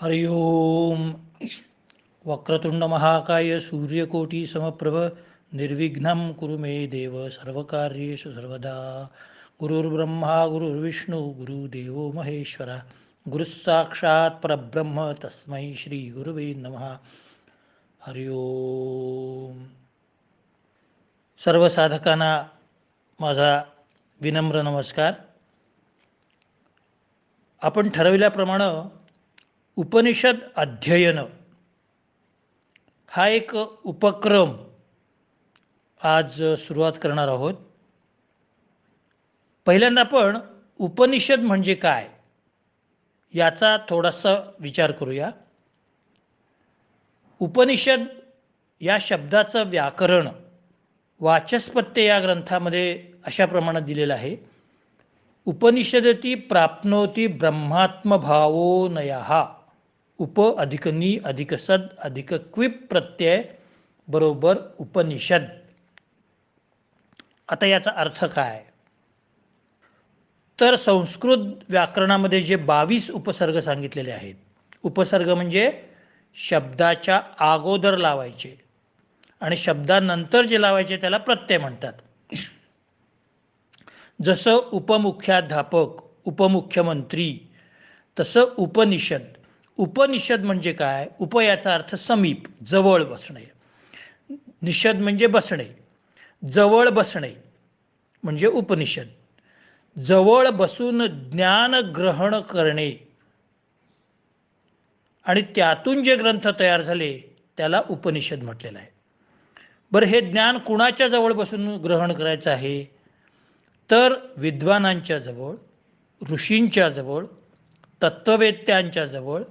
हरि ओम. वक्रतुंड महाकाय सूर्यकोटी समप्रभ निर्विघ्नं कुरु मे देव सर्वकार्येषु सर्वदा. गुरुर्ब्रह्मा गुरुर्विष्णू गुरुदेवो महेश्वरा. गुरुस्साक्षात् परब्रह्म तस्मै श्री गुरुवे नमः. हरि ओम. सर्व साधकांना माझा विनम्र नमस्कार. आपण ठरविल्याप्रमाणे उपनिषद अध्ययन हा एक उपक्रम आज सुरुवात करणार आहोत. पहिल्यांदा आपण उपनिषद म्हणजे काय याचा थोडासा विचार करूया. उपनिषद या शब्दाचं व्याकरण वाचस्पत्य या ग्रंथामध्ये अशा प्रमाणात दिलेलं आहे. उपनिषदती प्राप्नोति ब्रह्मात्मभावो नयः. उप अधिक नि अधिक सद अधिक क्विप प्रत्यय बरोबर उपनिषद. आता याचा अर्थ काय? तर संस्कृत व्याकरणामध्ये जे 22 उपसर्ग सांगितलेले आहेत. उपसर्ग म्हणजे शब्दाच्या अगोदर लावायचे आणि शब्दानंतर जे लावायचे त्याला प्रत्यय म्हणतात. जसं उपमुख्याध्यापक, उपमुख्यमंत्री, तसं उपनिषद. उपनिषद म्हणजे काय? उप याचा अर्थ समीप, जवळ बसणे. निषद म्हणजे बसणे, जवळ बसणे म्हणजे उपनिषद. जवळ बसून ज्ञान ग्रहण करणे आणि त्यातून जे ग्रंथ तयार झाले त्याला उपनिषद म्हटलेलं आहे. बरं, हे ज्ञान कुणाच्या जवळ बसून ग्रहण करायचं आहे? तर विद्वानांच्या जवळ, ऋषींच्या जवळ, तत्त्ववेत्त्यांच्या जवळ,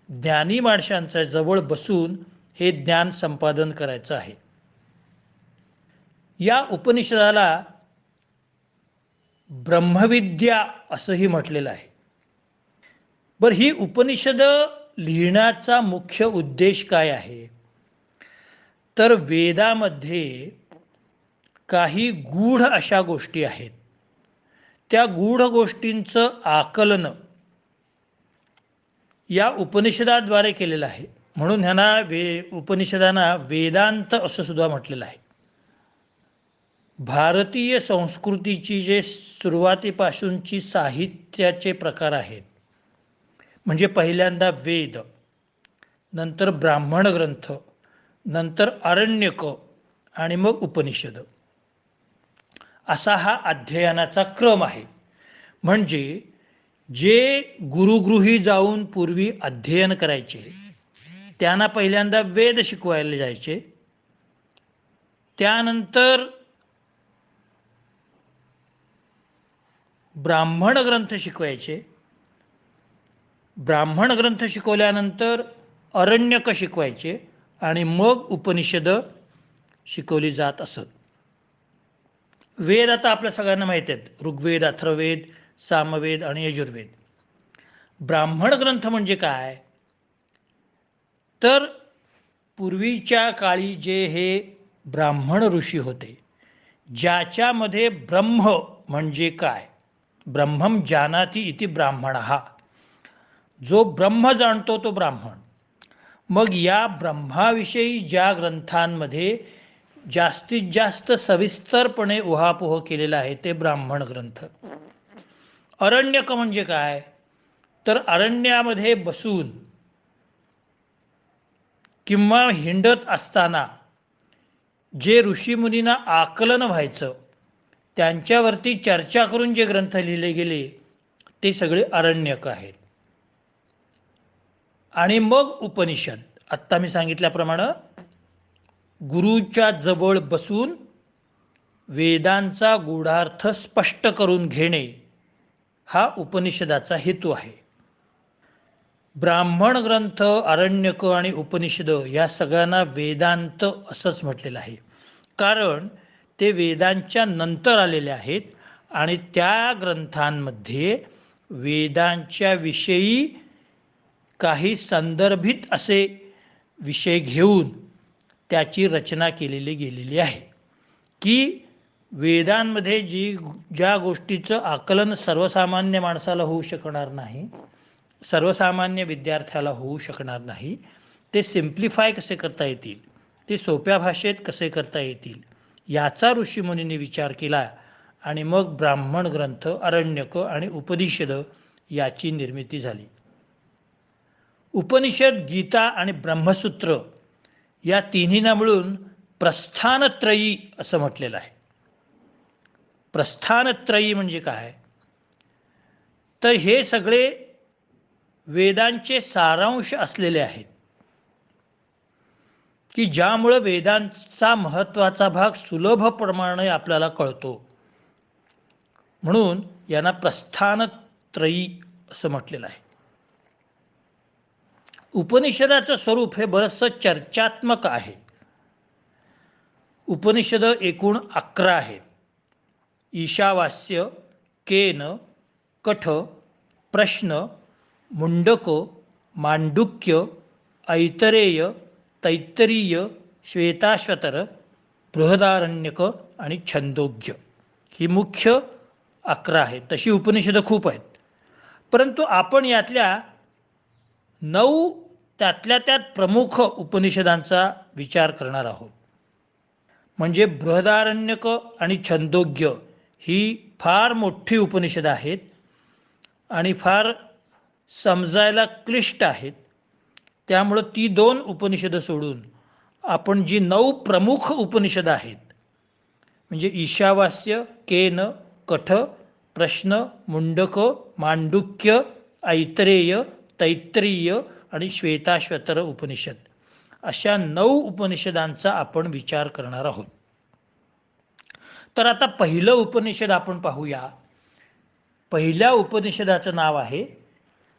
ज्ञानी माणसांच्या जवळ बसून हे ज्ञान संपादन करायचं आहे. या उपनिषदाला ब्रह्मविद्या असंही म्हटलेलं आहे. बरं, ही उपनिषद लिहिण्याचा मुख्य उद्देश काय आहे? तर वेदामध्ये काही गूढ अशा गोष्टी आहेत. त्या गूढ गोष्टींचं आकलन या उपनिषदाद्वारे केलेलं आहे. म्हणून ह्यांना उपनिषदांना वेदांत असं सुद्धा म्हटलेलं आहे. भारतीय संस्कृतीची जे सुरुवातीपासूनची साहित्याचे प्रकार आहेत, म्हणजे पहिल्यांदा वेद, नंतर ब्राह्मण ग्रंथ, नंतर आरण्यक आणि मग उपनिषद, असा हा अध्ययनाचा क्रम आहे. म्हणजे जे गुरुगृही जाऊन पूर्वी अध्ययन करायचे त्यांना पहिल्यांदा वेद शिकवायला जायचे, त्यानंतर ब्राह्मण ग्रंथ शिकवायचे, ब्राह्मण ग्रंथ शिकवल्यानंतर अरण्यक शिकवायचे आणि मग उपनिषद शिकवली जात असत. वेद आता आपल्या सगळ्यांना माहीत आहेत. ऋग्वेद, अथर्ववेद, सामवेद आणि यजुर्वेद. ब्राह्मण ग्रंथ म्हणजे काय? तर पूर्वीच्या काळी जे हे ब्राह्मण ऋषी होते, ज्याच्यामध्ये ब्रह्म म्हणजे काय, ब्रह्मम जानाति इति ब्राह्मणः, जो ब्रह्म जाणतो तो ब्राह्मण. मग या ब्रह्माविषयी ज्या ग्रंथांमध्ये जास्तीत जास्त सविस्तरपणे उहापोह केलेला आहे ते ब्राह्मण ग्रंथ. अरण्यक म्हणजे काय? तर अरण्यामध्ये बसून किंवा हिंडत असताना जे ऋषीमुनींना आकलन व्हायचं, त्यांच्यावरती चर्चा करून जे ग्रंथ लिहिले गेले ते सगळे अरण्यक आहेत. आणि मग उपनिषद, आत्ता मी सांगितल्याप्रमाणे गुरुच्या जवळ बसून वेदांचा गूढार्थ स्पष्ट करून घेणे हा उपनिषदाचा हेतू आहे. ब्राह्मण ग्रंथ, आरण्यक आणि उपनिषद या सगळ्यांना वेदांत असंच म्हटलेलं आहे, कारण ते वेदांच्या नंतर आलेले आहेत आणि त्या ग्रंथांमध्ये वेदांच्या विषयी काही संदर्भित असे विषय घेऊन त्याची रचना केलेली गेलेली आहे. की वेदांमध्ये ज्या गोष्टीचं आकलन सर्वसामान्य माणसाला होऊ शकणार नाही, सर्वसामान्य विद्यार्थ्याला होऊ शकणार नाही, ते सिम्प्लिफाय कसे करता येतील, ते सोप्या भाषेत कसे करता येतील, याचा ऋषीमुनींनी विचार केला आणि मग ब्राह्मण ग्रंथ, आरण्यक आणि उपनिषद याची निर्मिती झाली. उपनिषद, गीता आणि ब्रह्मसूत्र या तिन्हींना मिळून प्रस्थानत्रयी असं म्हटलेलं आहे. प्रस्थानत्रयी म्हणजे काय, तर हे सगळे वेदांचे सारांश असलेले आहेत की ज्यामुळे वेदांचा महत्त्वाचा भाग सुलभप्रमाणे आपल्याला कळतो. म्हणून यांना प्रस्थानत्रयी असं म्हटलेलं आहे. उपनिषदाचं स्वरूप हे बरंचसं चर्चात्मक आहे. उपनिषद एकूण 11 आहेत. ईशावास्य, केन, कठ, प्रश्न, मुंडक, मांडुक्य, ऐतरेय, तैत्तरीय, श्वेताश्वतर, बृहदारण्यक आणि छंदोग्य ही मुख्य 11 आहेत. तशी उपनिषदं खूप आहेत, परंतु आपण यातल्या 9 त्यातल्या त्यात प्रमुख उपनिषदांचा विचार करणार आहोत. म्हणजे बृहदारण्यक आणि छंदोग्य ही फार मोठी उपनिषद आहेत आणि फार समजायला क्लिष्ट आहेत. त्यामुळं ती 2 उपनिषदं सोडून आपण जी 9 प्रमुख उपनिषद आहेत, म्हणजे ईशावास्य, केन, कठ, प्रश्न, मुंडक, मांडुक्य, ऐतरेय, तैत्तरीय आणि श्वेताश्वतर उपनिषद, अशा 9 उपनिषदांचा आपण विचार करणार आहोत. तर आता पहिलं उपनिषद आपण पाहूया. पहिल्या उपनिषदाचं नाव आहे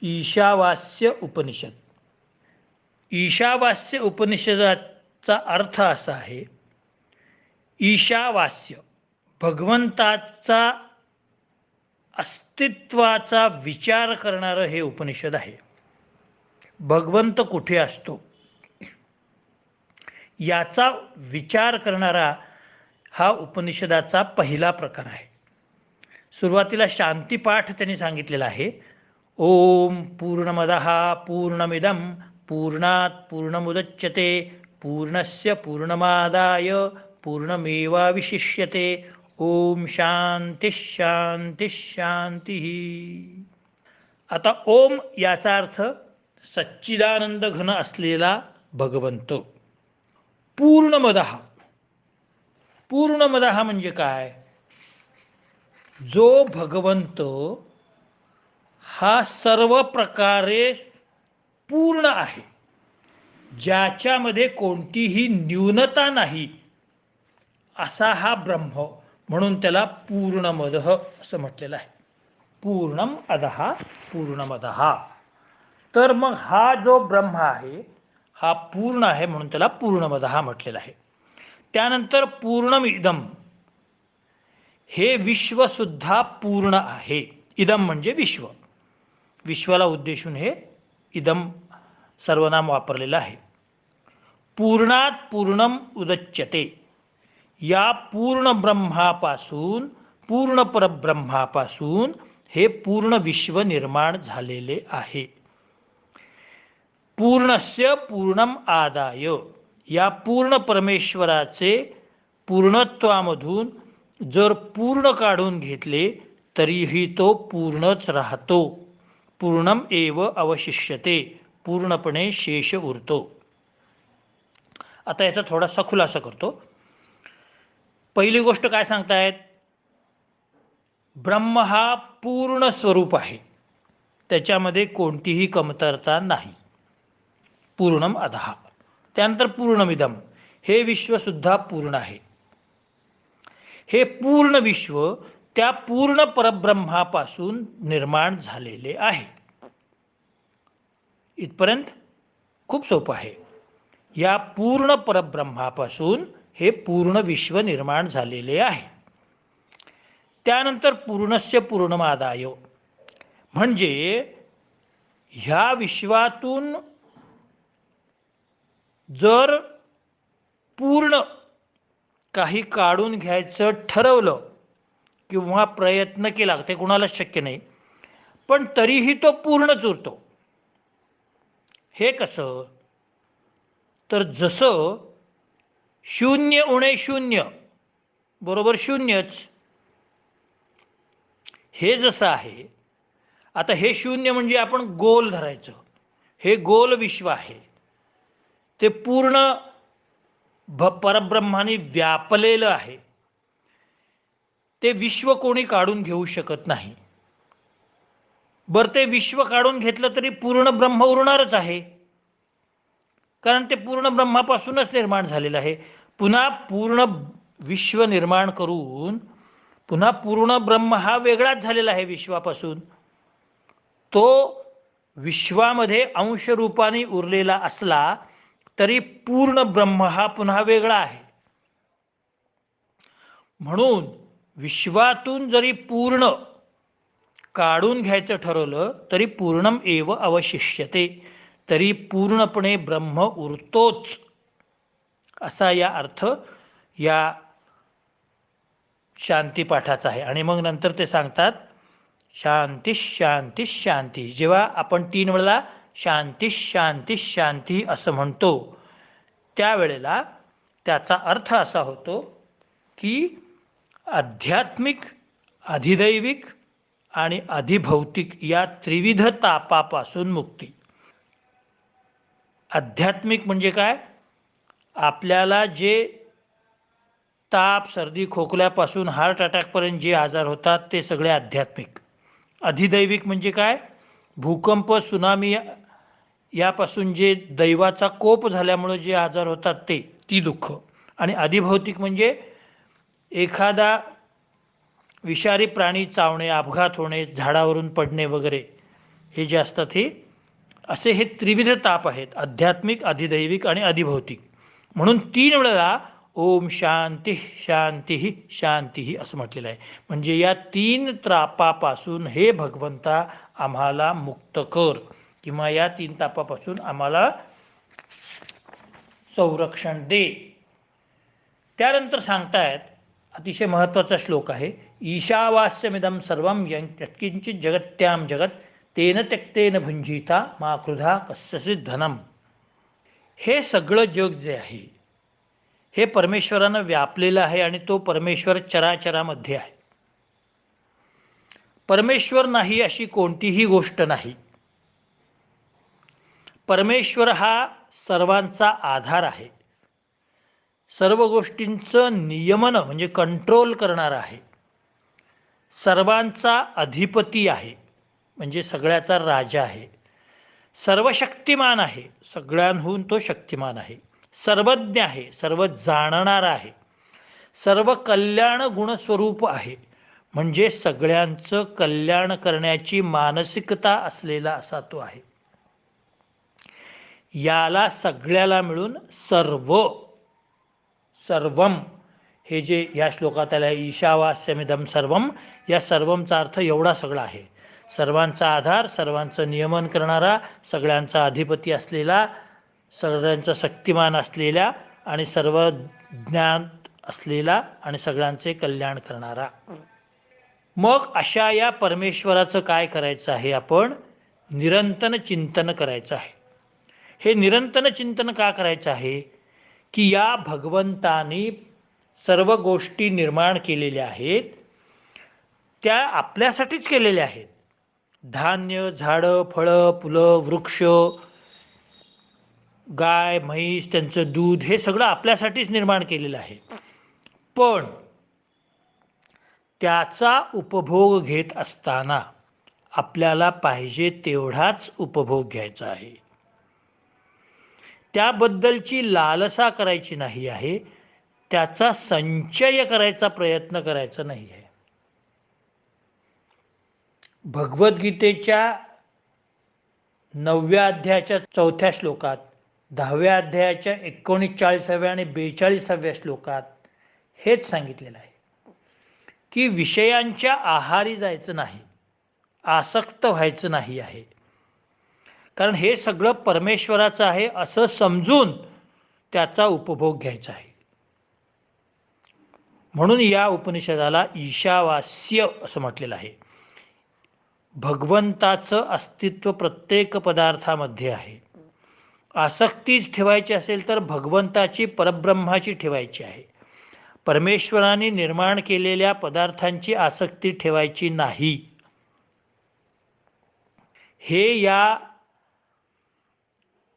ईशावास्य उपनिषद. ईशावास्य उपनिषदाचा अर्थ असा आहे, ईशावास्य भगवंताचा अस्तित्वाचा विचार करणारं हे उपनिषद आहे. भगवंत कुठे असतो याचा विचार करणारा हा उपनिषदाचा पहिला प्रकार आहे. सुरुवातीला शांतीपाठ त्यांनी सांगितलेला आहे. ओम पूर्णमदः पूर्णमिदं पूर्णात् पूर्णमुदच्यते पूर्णस्य पूर्णमादाय पूर्णमेवावशिष्यते. ओम शांती शांती शांती. आता ओम याचा अर्थ सच्चिदानंद घन असलेला भगवंत. पूर्णमदः, पूर्णमदः म्हणजे काय, जो भगवंत हा सर्व प्रकारे पूर्ण आहे, ज्याच्यामध्ये कोणतीही न्यूनता नाही, असा हा ब्रह्म, म्हणून त्याला पूर्णमदः असं म्हटलेलं आहे. पूर्णम अदः पूर्णमदः. तर मग हा जो ब्रह्म आहे हा पूर्ण आहे, म्हणून त्याला पूर्णमदः म्हटलेलं आहे. त्यानंतर पूर्णमिदम, हे विश्वसुद्धा पूर्ण आहे. इदम म्हणजे विश्व, विश्वाला उद्देशून हे इदम सर्वनाम वापरलेलं आहे. पूर्णात पूर्णम उदच्यते, या पूर्ण ब्रह्मापासून, पूर्ण परब्रह्मापासून हे पूर्ण विश्व निर्माण झालेले आहे. पूर्णस्य पूर्णम आदाय, या पूर्ण परमेश्वराचे पूर्णत्वामधून जर पूर्ण काढून घेतले तरीही तो पूर्णच राहतो. पूर्णम एव अवशिष्यते, पूर्णपणे शेष उरतो. आता याचा थोडासा खुलासा करतो. पहिली गोष्ट काय सांगतायत, ब्रह्म हा पूर्ण स्वरूप आहे, त्याच्यामध्ये कोणतीही कमतरता नाही. पूर्णम अदः. त्यानंतर पूर्णमिदम, हे विश्वसुद्धा पूर्ण आहे. हे पूर्ण विश्व त्या पूर्ण परब्रह्मापासून निर्माण झालेले आहे. इथपर्यंत खूप सोपं आहे. या पूर्ण परब्रह्मापासून हे पूर्ण विश्व निर्माण झालेले आहे. त्यानंतर पूर्णस्य पूर्णमादाय, म्हणजे ह्या विश्वातून जर पूर्ण काही काढून घ्यायचं ठरवलं किंवा प्रयत्न केला, ते कुणालाच शक्य नाही, पण तरीही तो पूर्णच उरतो. हे कसं? तर जसं शून्य उणे शून्य बरोबर शून्यच, हे जसं आहे. आता हे शून्य म्हणजे आपण गोल धरायचं, हे गोल विश्व आहे, ते पूर्ण परब्रह्माने व्यापलेलं आहे. ते विश्व कोणी काढून घेऊ शकत नाही. बरं, ते विश्व काढून घेतलं तरी पूर्ण ब्रह्म उरणारच आहे, कारण ते पूर्ण ब्रह्मापासूनच निर्माण झालेलं आहे. पुन्हा पूर्ण विश्व निर्माण करून पुन्हा पूर्ण ब्रह्म हा वेगळाच झालेला आहे विश्वापासून. तो विश्वामध्ये अंशरूपाने उरलेला असला तरी पूर्ण ब्रह्म हा पुन्हा वेगळा आहे. म्हणून विश्वातून जरी पूर्ण काढून घ्यायचं ठरवलं तरी पूर्णम एव अवशिष्यते, तरी पूर्णपणे ब्रह्म उरतोच, असा या अर्थ या शांतीपाठाचा आहे. आणि मग नंतर ते सांगतात शांती शांती शांती. जेव्हा आपण 3 वेळेला शांती शांती शांती असं म्हणतो त्यावेळेला त्याचा अर्थ असा होतो की आध्यात्मिक, अधिदैविक आणि अधिभौतिक या त्रिविध तापापासून मुक्ती. आध्यात्मिक म्हणजे काय? आपल्याला जे ताप, सर्दी, खोकल्यापासून हार्ट अटॅकपर्यंत जे आजार होतात ते सगळे आध्यात्मिक. अधिदैविक म्हणजे काय? भूकंप, सुनामी यापासून जे दैवाचा कोप झाल्यामुळे जे आजार होतात ती दुःख. आणि अधिभौतिक म्हणजे एखादा विषारी प्राणी चावणे, अपघात होणे, झाडावरून पडणे वगैरे, हे जे असतात हे असे हे त्रिविध ताप आहेत, आध्यात्मिक, अधिदैविक आणि अधिभौतिक. म्हणून 3 वेळेला ओम शांती शांती शांती असं म्हटलेलं आहे. म्हणजे या 3 तापापासून हे भगवंता आम्हाला मुक्त कर, किंवा या 3 तापापासून आम्हाला संरक्षण दे. त्यानंतर सांगतायत, अतिशय महत्त्वाचा श्लोक आहे, ईशावास्यमिदं सर्वं यत्किंचित जगत्याम जगत तेन त्यक्तेन भुंजिता मा क्रुधा कस्यचित् धनम. हे सगळं जग जे आहे हे परमेश्वरानं व्यापलेलं आहे आणि तो परमेश्वर चराचरामध्ये आहे. परमेश्वर नाही अशी कोणतीही गोष्ट नाही. परमेश्वर हा सर्वांचा आधार आहे, सर्व गोष्टींचं नियमन म्हणजे कंट्रोल करणारा आहे, सर्वांचा अधिपती आहे म्हणजे सगळ्याचा राजा आहे, सर्वशक्तिमान आहे, सगळ्यांहून तो शक्तिमान आहे, सर्वज्ञ आहे, सर्व जाणणारा आहे, सर्व कल्याण गुणस्वरूप आहे म्हणजे सगळ्यांचं कल्याण करण्याची मानसिकता असलेला असा तो आहे. याला सगळ्याला मिळून सर्वम हे जे या श्लोकात आलं आहे, ईशावास्यमिदं सर्वम, या सर्वमचा अर्थ एवढा सगळा आहे. सर्वांचा आधार, सर्वांचं नियमन करणारा, सगळ्यांचा अधिपती असलेला, सगळ्यांचा शक्तिमान असलेला आणि सर्व ज्ञान असलेला आणि सगळ्यांचे कल्याण करणारा. मग अशा या परमेश्वराचं काय करायचं आहे? आपण निरंतर चिंतन करायचं आहे. हे निरंतर चिंतन का करायचं आहे? की या भगवंतानी सर्व गोष्टी निर्माण केलेल्या आहेत, त्या आपल्यासाठीच केलेल्या आहेत. धान्य, झाडं, फळं, फुलं, वृक्ष, गाय, म्हैस, त्यांचं दूध, हे सगळं आपल्यासाठीच निर्माण केलेलं आहे. पण त्याचा उपभोग घेत असताना आपल्याला पाहिजे तेवढाच उपभोग घ्यायचा आहे. त्याबद्दलची लालसा करायची नाही आहे, त्याचा संचय करायचा प्रयत्न करायचा नाही आहे. भगवद्गीतेच्या 9व्या अध्यायाच्या 4थ्या श्लोकात, 10व्या अध्यायाच्या 39व्या आणि 42व्या श्लोकात हेच सांगितलेलं आहे की विषयांच्या आहारी जायचं नाही, आसक्त व्हायचं नाही आहे. कारण हे सगळं परमेश्वराचं आहे असं समजून त्याचा उपभोग घ्यायचा आहे. म्हणून या उपनिषदाला ईशावास्य असं म्हटलेलं आहे. भगवंताचं अस्तित्व प्रत्येक पदार्थामध्ये आहे. आसक्तीच ठेवायची असेल तर भगवंताची, परब्रह्माची ठेवायची आहे. परमेश्वराने निर्माण केलेल्या पदार्थांची आसक्ती ठेवायची नाही. हे या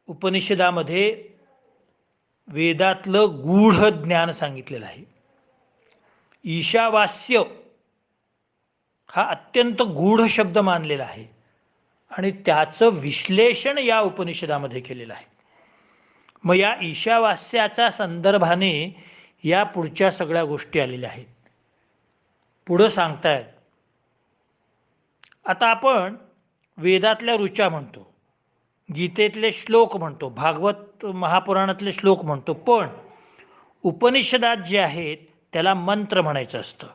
उपनिषदामध्ये वेदातलं गूढ ज्ञान सांगितलेलं आहे. ईशावास्य हा अत्यंत गूढ शब्द मानलेला आहे आणि त्याचं विश्लेषण या उपनिषदामध्ये केलेलं आहे. मग या ईशावास्याच्या संदर्भाने या पुढच्या सगळ्या गोष्टी आलेल्या आहेत. पुढं सांगतायत. आता आपण वेदातल्या ऋचा म्हणतो, गीतेतले श्लोक म्हणतो, भागवत महापुराणातले श्लोक म्हणतो, पण उपनिषदात जे आहेत त्याला मंत्र म्हणायचं असतं.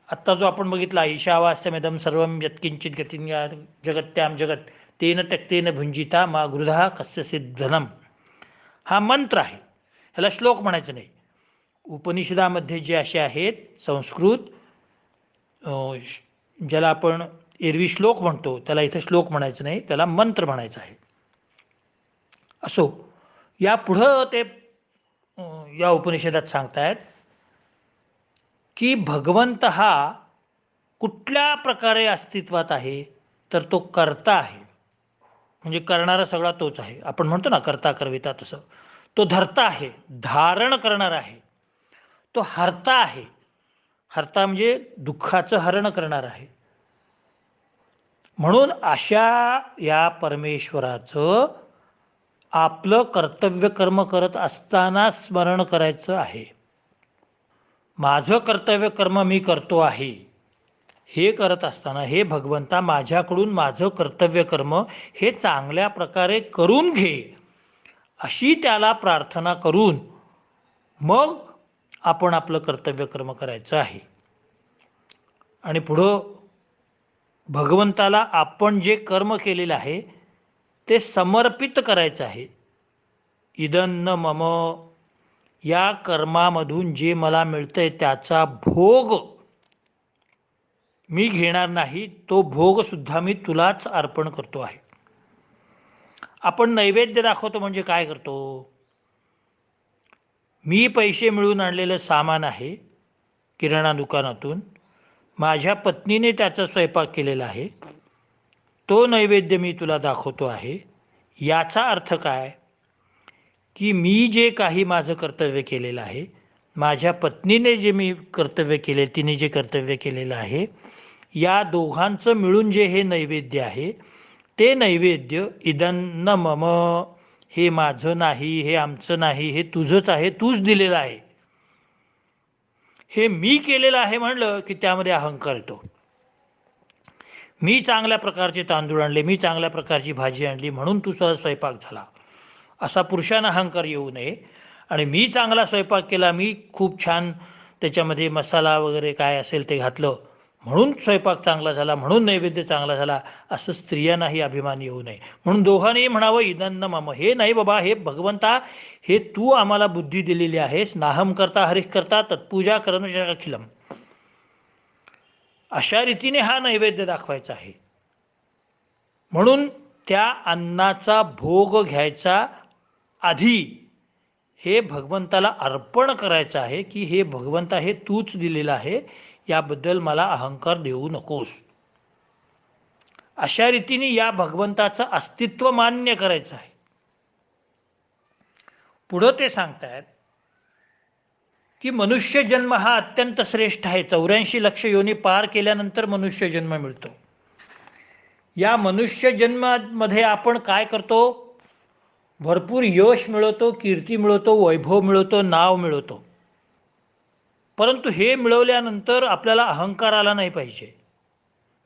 आत्ता जो आपण बघितला ईशावास्यमिदं सर्वं यत्किंचित गतिं जगत्याम जगत तेन त्यक्तेन भुंजिता मा गृधा कस्य सिद्धनम, हा मंत्र आहे. ह्याला श्लोक म्हणायचं नाही. उपनिषदामध्ये जे असे आहेत संस्कृत, ज्याला आपण एरवी श्लोक म्हणतो, त्याला इथं श्लोक म्हणायचं नाही, त्याला मंत्र म्हणायचं आहे. असो, या पुढं ते या उपनिषदात सांगतायत की भगवंत हा कुठल्या प्रकारे अस्तित्वात आहे, तर तो कर्ता आहे. म्हणजे करणारा सगळा तोच आहे. आपण म्हणतो ना कर्ता करविता, तसं तो धर्ता आहे, धारण करणार आहे. तो हर्ता आहे. हर्ता म्हणजे दुःखाचं हरण करणार आहे. म्हणून अशा या परमेश्वराचं आपलं कर्तव्य कर्म करत असताना स्मरण करायचं आहे. माझं कर्तव्य कर्म मी करतो आहे हे करत असताना, हे भगवंता माझ्याकडून माझं कर्तव्य कर्म हे चांगल्या प्रकारे करून घे, अशी त्याला प्रार्थना करून मग आपण आपलं कर्तव्य कर्म करायचं आहे. आणि पुढं भगवंताला आपण जे कर्म केलेलं आहे ते समर्पित करायचं आहे. इदन्न मम, या कर्मामधून जे मला मिळतंय त्याचा भोग मी घेणार नाही, तो भोगसुद्धा मी तुलाच अर्पण करतो आहे. आपण नैवेद्य दाखवतो म्हणजे काय करतो? मी पैसे मिळून आणलेलं सामान आहे किराणा दुकानातून, माझ्या पत्नीने त्याचा स्वयंपाक केलेला आहे, तो नैवेद्य मी तुला दाखवतो आहे. याचा अर्थ काय? की मी जे काही माझं कर्तव्य केलेलं आहे, माझ्या पत्नीने जे मी कर्तव्य केले, तिने जे कर्तव्य केलेलं आहे, या दोघांचं मिळून जे हे नैवेद्य आहे, ते नैवेद्य इदन्न मम, हे माझं नाही, हे आमचं नाही, हे तुझंच आहे, तूच दिलेलं आहे. हे मी केलेलं आहे म्हणलं की त्यामध्ये अहंकार येतो. मी चांगल्या प्रकारचे तांदूळ आणले, मी चांगल्या प्रकारची भाजी आणली म्हणून तुझा स्वयंपाक झाला, असा पुरुषांना अहंकार येऊ नये. आणि मी चांगला स्वयंपाक केला, मी खूप छान त्याच्यामध्ये मसाला वगैरे काय असेल ते घातलं म्हणून स्वयंपाक चांगला झाला, म्हणून नैवेद्य चांगला झाला, असं स्त्रियांनाही अभिमान येऊ नये. म्हणून दोघांनी म्हणावं इदन्न मम, हे नाही बाबा, हे भगवंता, हे तू आम्हाला बुद्धी दिलेली आहेस, नाहम करता हरिः करता तत्पूजा करणं अखिलम, अशा रीतीने हा नैवेद्य दाखवायचा आहे. म्हणून त्या अन्नाचा भोग घ्यायचा आधी हे भगवंताला अर्पण करायचं आहे की हे भगवंता, हे तूच दिलेलं आहे, याबद्दल मला अहंकार देऊ नकोस. अशा रीतीने या भगवंताचं अस्तित्व मान्य करायचं आहे. पुढं ते सांगतायत की मनुष्य जन्म हा अत्यंत श्रेष्ठ आहे. 84 लक्ष योनी पार केल्यानंतर मनुष्य जन्म मिळतो. या मनुष्य जन्मामध्ये आपण काय करतो? भरपूर यश मिळवतो, कीर्ती मिळवतो, वैभव मिळवतो, नाव मिळवतो. परंतु हे मिळवल्यानंतर आपल्याला अहंकार आला नाही पाहिजे.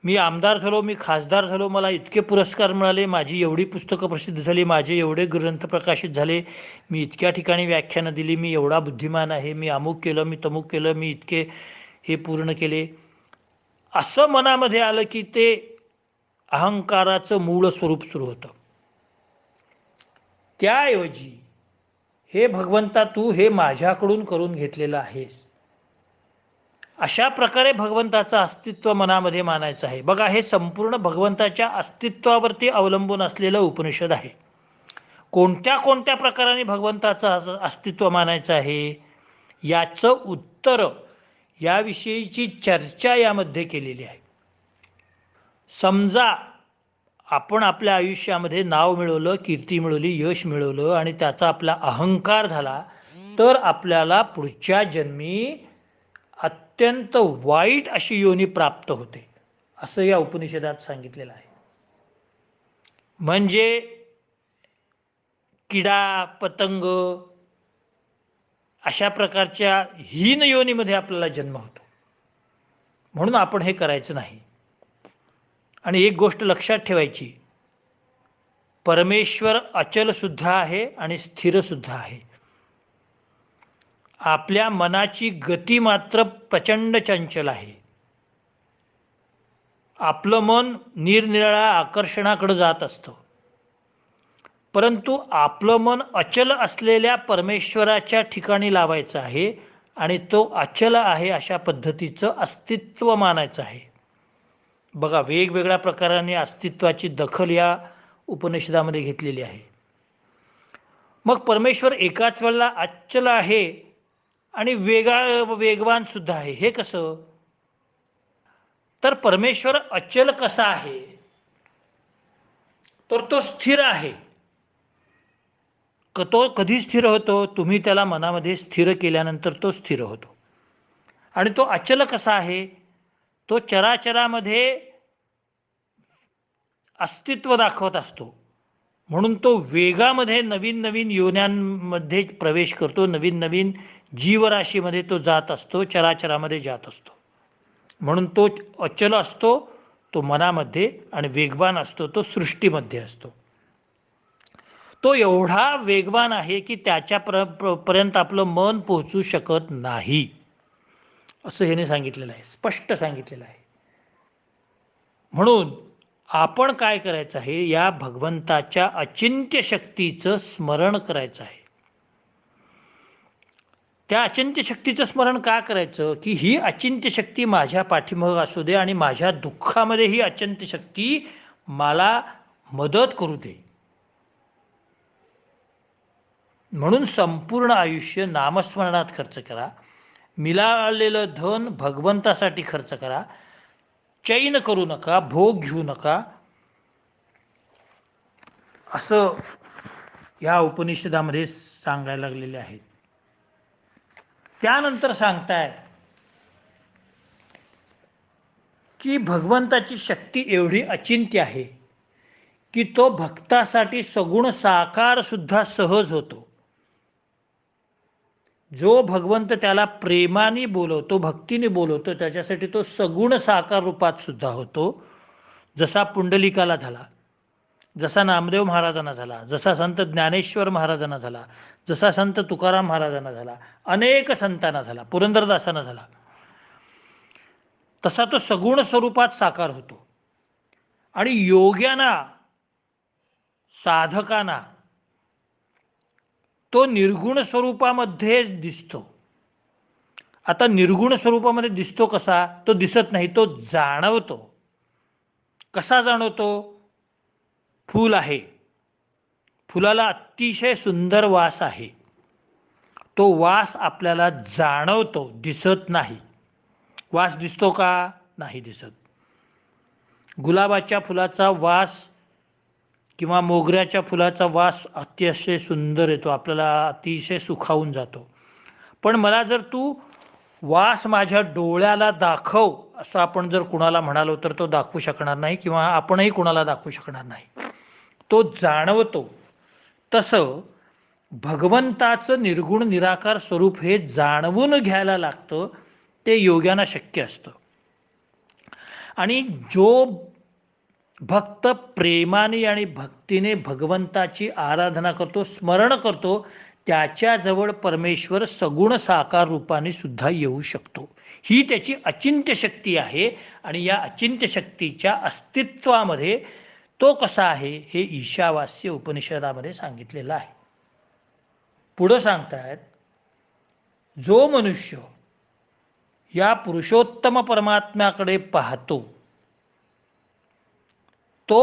मी आमदार झालो, मी खासदार झालो, मला इतके पुरस्कार मिळाले, माझी एवढी पुस्तकं प्रसिद्ध झाली, माझे एवढे ग्रंथ प्रकाशित झाले, मी इतक्या ठिकाणी व्याख्यानं दिली, मी एवढा बुद्धिमान आहे, मी अमुक केलं, मी तमुक केलं, मी इतके हे पूर्ण केले, असं मनामध्ये आलं की ते अहंकाराचं मूळ स्वरूप सुरू होतं. त्याऐवजी हे भगवंता, तू हे माझ्याकडून करून घेतलेलं आहेस, अशा प्रकारे भगवंताचं अस्तित्व मनामध्ये मानायचं आहे. बघा, हे संपूर्ण भगवंताच्या अस्तित्वावरती अवलंबून असलेलं उपनिषद आहे. कोणत्या कोणत्या प्रकाराने भगवंताचं अस्तित्व मानायचं आहे याचं उत्तर याविषयीची चर्चा यामध्ये केलेली आहे. समजा आपण आपल्या आयुष्यामध्ये नाव मिळवलं, कीर्ती मिळवली, यश मिळवलं आणि त्याचा आपला अहंकार झाला, तर आपल्याला पुढच्या जन्मी अत्यंत वाईट अशी योनी प्राप्त होते, असं या उपनिषदात सांगितलेलं आहे. म्हणजे किडा पतंग अशा प्रकारच्या हीन योनीमध्ये आपल्याला जन्म होतो. म्हणून आपण हे करायचं नाही. आणि एक गोष्ट लक्षात ठेवायची, परमेश्वर अचल सुद्धा आहे आणि स्थिर सुद्धा आहे. आपल्या मनाची गती मात्र प्रचंड चंचल आहे. आपलं मन निरनिराळ्या आकर्षणाकडे जात असतं, परंतु आपलं मन अचल असलेल्या परमेश्वराच्या ठिकाणी लावायचं आहे आणि तो अचल आहे अशा पद्धतीचं अस्तित्व मानायचं आहे. बघा, वेगवेगळ्या प्रकाराने अस्तित्वाची दखल या उपनिषदामध्ये घेतलेली आहे. मग परमेश्वर एकाच वेळेला अचल आहे आणि वेगवान सुद्धा आहे, हे कसं? तर परमेश्वर अचल कसा आहे, तर तो स्थिर आहे. तो कधी स्थिर होतो? तुम्ही त्याला मनामध्ये स्थिर केल्यानंतर तो स्थिर होतो. आणि तो अचल कसा आहे? तो चराचरामध्ये अस्तित्व दाखवत असतो, म्हणून तो वेगामध्ये नवीन नवीन योन्यांमध्ये प्रवेश करतो, नवीन नवीन जीवराशीमध्ये तो जात असतो, चराचरामध्ये जात असतो. म्हणून तो अचल असतो, तो मनामध्ये, आणि वेगवान असतो, तो सृष्टीमध्ये असतो. तो एवढा वेगवान आहे की त्याच्या पर्यंत आपलं मन पोहोचू शकत नाही, असं ह्याने सांगितलेलं आहे, स्पष्ट सांगितलेलं आहे. म्हणून आपण काय करायचं आहे, या भगवंताच्या अचिंत्य शक्तीचं स्मरण करायचं आहे. त्या अचिंत्य शक्तीचं स्मरण का करायचं? की ही अचिंत्य शक्ती माझ्या पाठीमागे असू दे आणि माझ्या दुःखामध्ये ही अचिंत्य शक्ती मला मदत करू दे. म्हणून संपूर्ण आयुष्य नामस्मरणात खर्च करा. मिळालेलं धन भगवंतासाठी खर्च करा. चैन करू नका, भोग घेऊ नका, असं या उपनिषदामध्ये सांगायला लागलेले आहेत. त्यानंतर सांगताय की भगवंताची शक्ती एवढी अचिंत्य आहे की तो भक्तासाठी सगुण साकार सुद्धा सहज होतो. जो भगवंत त्याला प्रेमाने बोलवतो, भक्तीने बोलवतो, त्याच्यासाठी तो सगुण साकार रूपात सुद्धा होतो. जसा पुंडलिकाला झाला, जसा नामदेव महाराजांना झाला, जसा संत ज्ञानेश्वर महाराजांना झाला, जसा संत तुकाराम महाराजांना झाला, अनेक संतांना झाला, पुरंदरदासांना झाला, तसा तो सगुण स्वरूपात साकार होतो. आणि योग्यांना, साधकांना तो निर्गुण स्वरूपामध्ये दिसतो. आता निर्गुण स्वरूपामध्ये दिसतो कसा? तो दिसत नाही, तो जाणवतो. कसा जाणवतो? फूल आहे, फुलाला अतिशय सुंदर वास आहे, तो वास आपल्याला जाणवतो, दिसत नाही. वास दिसतो का? नाही दिसत. गुलाबाच्या फुलाचा वास किंवा मोगऱ्याच्या फुलाचा वास अतिशय सुंदर येतो, आपल्याला अतिशय सुखावून जातो. पण मला जर तू वास माझ्या डोळ्याला दाखव असं आपण जर कुणाला म्हणालो तर तो दाखवू शकणार नाही, किंवा आपणही कुणाला दाखवू शकणार नाही. तो जाणवतो. तसं भगवंताचं निर्गुण निराकार स्वरूप हे जाणवून घ्यायला लागतं, ते योग्यांना शक्य असतं. आणि जो भक्त प्रेमाने आणि भक्तीने भगवंताची आराधना करतो, स्मरण करतो, त्याच्याजवळ परमेश्वर सगुण साकार रूपाने सुद्धा येऊ शकतो. ही त्याची अचिंत्य शक्ती आहे. आणि या अचिंत्य शक्तीच्या अस्तित्वामध्ये तो कसा आहे हे ईशावास्य उपनिषदामध्ये सांगितलेलं आहे. पुढं सांगतायत, जो मनुष्य या पुरुषोत्तम परमात्म्याकडे पाहतो, तो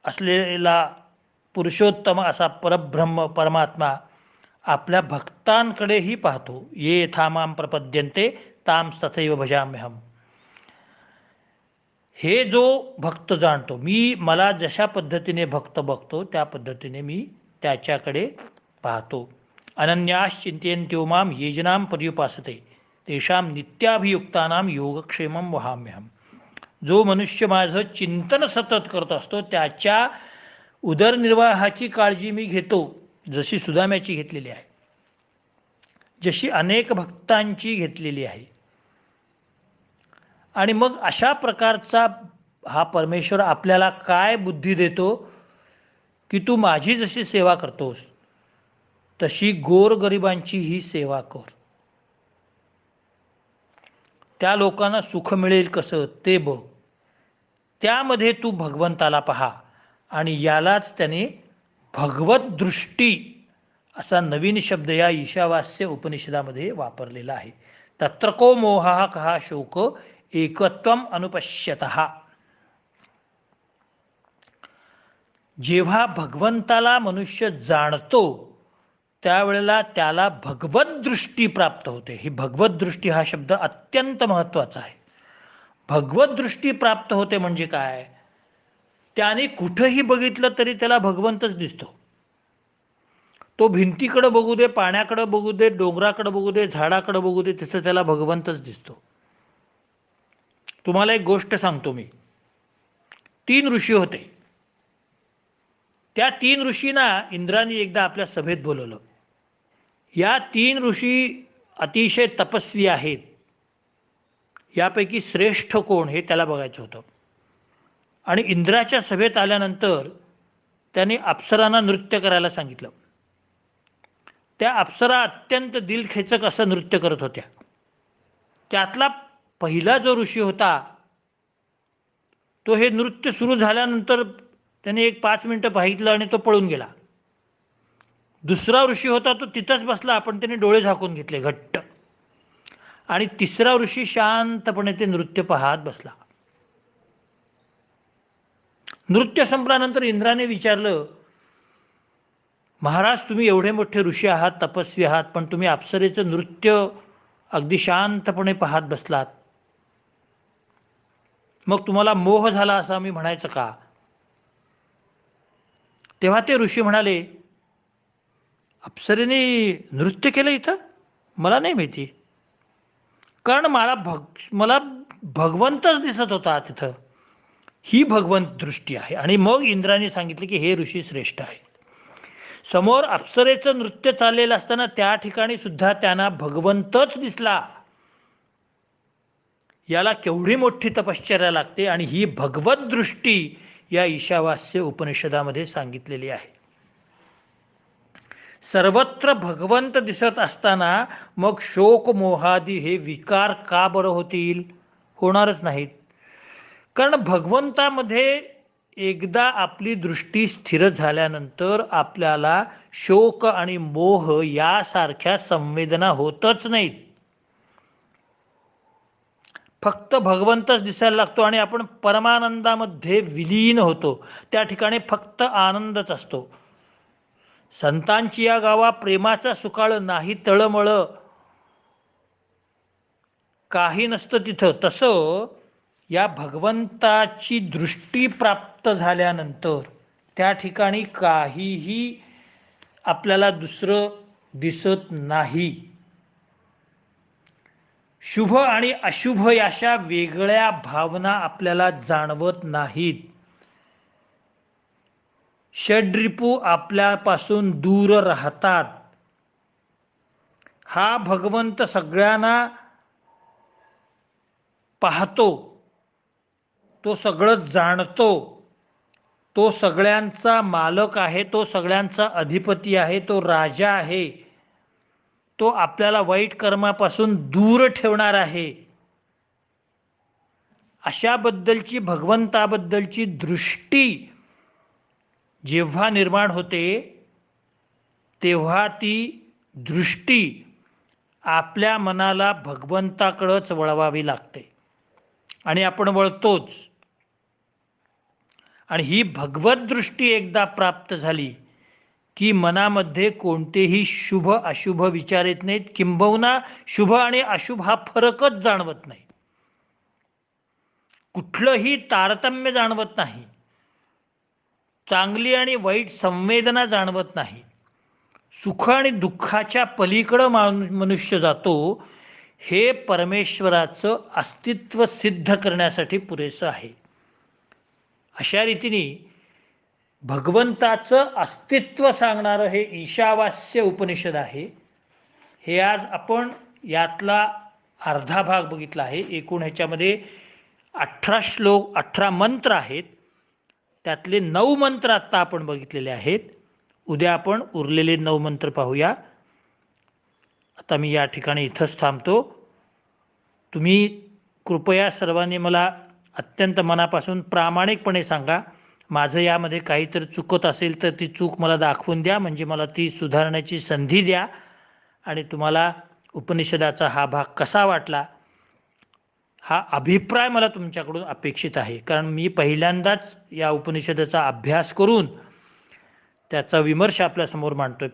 असलेला पुरुषोत्तम असा परब्रह्म परमात्मा आपल्या भक्तांकडेही पाहतो. ये यथा मां प्रपद्यन्ते तां तथैव भजाम्यहम्. हे जो भक्त जाणतो, मला जशा पद्धतीने भक्त बघतो त्या पद्धतीने मी त्याच्याकडे पाहतो. अनन्यास चिंतयन्त्यो मां ये जनां पर्युपासते तेषां नित्याभियुक्तानां योगक्षेमं वहाम्यहम्. जो मनुष्य माझं चिंतन सतत करत असतो त्याच्या उदरनिर्वाहाची काळजी मी घेतो, जशी सुदाम्याची घेतलेली आहे, जशी अनेक भक्तांची घेतलेली आहे. आणि मग अशा प्रकारचा हा परमेश्वर आपल्याला काय बुद्धी देतो की तू माझी जशी सेवा करतोस तशी गोरगरिबांची ही सेवा कर. त्या लोकांना सुख मिळेल कसं ते बघ. त्यामध्ये तू भगवंताला पहा. आणि यालाच त्याने भगवत दृष्टी असा नवीन शब्द या ईशावास्य उपनिषदामध्ये वापरलेला आहे. तत्र को मोहः कहा शोक एकत्वम अनुपश्यतः. जेव्हा भगवंताला मनुष्य जाणतो त्यावेळेला त्याला भगवत दृष्टी प्राप्त होते. ही भगवत दृष्टी हा शब्द अत्यंत महत्त्वाचा आहे. भगवत दृष्टी प्राप्त होते म्हणजे काय? त्याने कुठंही बघितलं तरी त्याला भगवंतच दिसतो. तो भिंतीकडे बघू दे, पाण्याकडे बघू दे, डोंगराकडे बघू दे, झाडाकडे बघू दे, तिथं त्याला भगवंतच दिसतो. तुम्हाला एक गोष्ट सांगतो मी. 3 ऋषी होते. त्या 3 ऋषींना इंद्राने एकदा आपल्या सभेत बोलवलं. या 3 ऋषी अतिशय तपस्वी आहेत. यापैकी श्रेष्ठ कोण हे त्याला बघायचं होतं. आणि इंद्राच्या सभेत आल्यानंतर त्याने अप्सरांना नृत्य करायला सांगितलं. त्या अप्सरा अत्यंत दिलखेचक असं नृत्य करत होत्या. त्यातला पहिला जो ऋषी होता तो हे नृत्य सुरू झाल्यानंतर त्याने एक 5 मिनिटं पाहिलं आणि तो पळून गेला. दुसरा ऋषी होता तो तिथंच बसला, पण त्याने डोळे झाकून घेतले घट्ट. आणि तिसरा ऋषी शांतपणे ते नृत्य पाहत बसला. नृत्य संपल्यानंतर इंद्राने विचारलं, महाराज तुम्ही एवढे मोठे ऋषी आहात, तपस्वी आहात, पण तुम्ही अप्सरेचं नृत्य अगदी शांतपणे पाहत बसलात, मग तुम्हाला मोह झाला असं आम्ही म्हणायचं का? तेव्हा ते ऋषी म्हणाले, अप्सरेने नृत्य केलं इथं? मला नाही माहिती, कारण मला भगवंतच दिसत होता तिथं. ही भगवंत दृष्टी आहे. आणि मग इंद्राने सांगितले की हे ऋषी श्रेष्ठ आहेत. समोर अप्सरेचं नृत्य चाललेलं असताना त्या ठिकाणी सुद्धा त्यांना भगवंतच दिसला. याला केवढी मोठी तपश्चर्या लागते. आणि ही भगवत दृष्टी या ईशावास्य उपनिषदामध्ये सांगितलेली आहे. सर्वत्र भगवंत दिसत असताना मग शोक मोहादी हे विकार का बरं होतील? होणारच नाहीत. कारण भगवंतामध्ये एकदा आपली दृष्टी स्थिर झाल्यानंतर आपल्याला शोक आणि मोह यासारख्या संवेदना होतच नाहीत. फक्त भगवंतच दिसायला लागतो आणि आपण परमानंदामध्ये विलीन होतो. त्या ठिकाणी फक्त आनंदच असतो. संतांची या गावा प्रेमाचा सुकाळ नाही तळमळ, काही नसतं तिथं. तसं या भगवंताची दृष्टी प्राप्त झाल्यानंतर त्या ठिकाणी काहीही आपल्याला दुसरं दिसत नाही. शुभ आणि अशुभ अशा वेगळ्या भावना आपल्याला जाणवत नाहीत. षड्रिपू आपल्यापासून दूर राहतात. हा भगवंत सगळ्यांना पाहतो, तो सगळं जाणतो, तो सगळ्यांचा मालक आहे, तो सगळ्यांचा अधिपती आहे, तो राजा आहे, तो आपल्याला वाईट कर्मापासून दूर ठेवणार आहे. अशाबद्दलची भगवंताबद्दलची दृष्टी जेव्हा निर्माण होते तेव्हा ती दृष्टी आपल्या मनाला भगवंताकडेच वळवावी लागते. आणि आपण वळतोच. आणि ही भगवत दृष्टी एकदा प्राप्त झाली की मनामध्ये कोणतेही शुभ अशुभ विचार येत नाहीत, किंबहुना शुभ आणि अशुभ हा फरकच जाणवत नाही, कुठलंही तारतम्य जाणवत नाही, चांगली आणि वाईट संवेदना जाणवत नाही. सुख आणि दुःखाच्या पलीकडं मनुष्य जातो. हे परमेश्वराचं अस्तित्व सिद्ध करण्यासाठी पुरेसं आहे. अशा रीतीने भगवंताचं अस्तित्व सांगणारं हे ईशावास्य उपनिषद आहे. हे आज आपण यातला अर्धा भाग बघितला आहे. एकूण ह्याच्यामध्ये 18 श्लोक 18 मंत्र आहेत. त्यातले 9 मंत्र आत्ता आपण बघितलेले आहेत. उद्या आपण उरलेले 9 मंत्र पाहूया. आता मी या ठिकाणी इथंच थांबतो. तुम्ही कृपया सर्वांनी मला अत्यंत मनापासून प्रामाणिकपणे सांगा, माझं यामध्ये काहीतरी चुकत असेल तर ती चूक मला दाखवून द्या, म्हणजे मला ती सुधारण्याची संधी द्या. आणि तुम्हाला उपनिषदाचा हा भाग कसा वाटला हा अभिप्राय मला तुमच्याकडून अपेक्षित आहे. कारण मी पहिल्यांदाच या उपनिषदाचा अभ्यास करून त्याचा विमर्श आपल्यासमोर मांडतोय.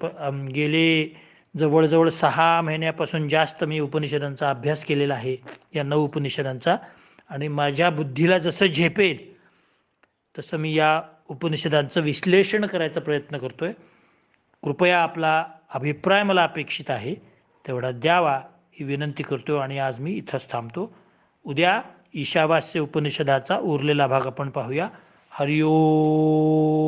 गेले जवळजवळ 6 महिन्यापासून जास्त मी उपनिषदांचा अभ्यास केलेला आहे, या 9 उपनिषदांचा. आणि माझ्या बुद्धीला जसं झेपेल तसं मी या उपनिषदांचं विश्लेषण करायचा प्रयत्न करतोय. कृपया आपला अभिप्राय मला अपेक्षित आहे, तेवढा द्यावा ही विनंती करतो. आणि आज मी इथंच थांबतो. उद्या ईशावास्य उपनिषदाचा उरलेला भाग आपण पाहूया. हरिओम.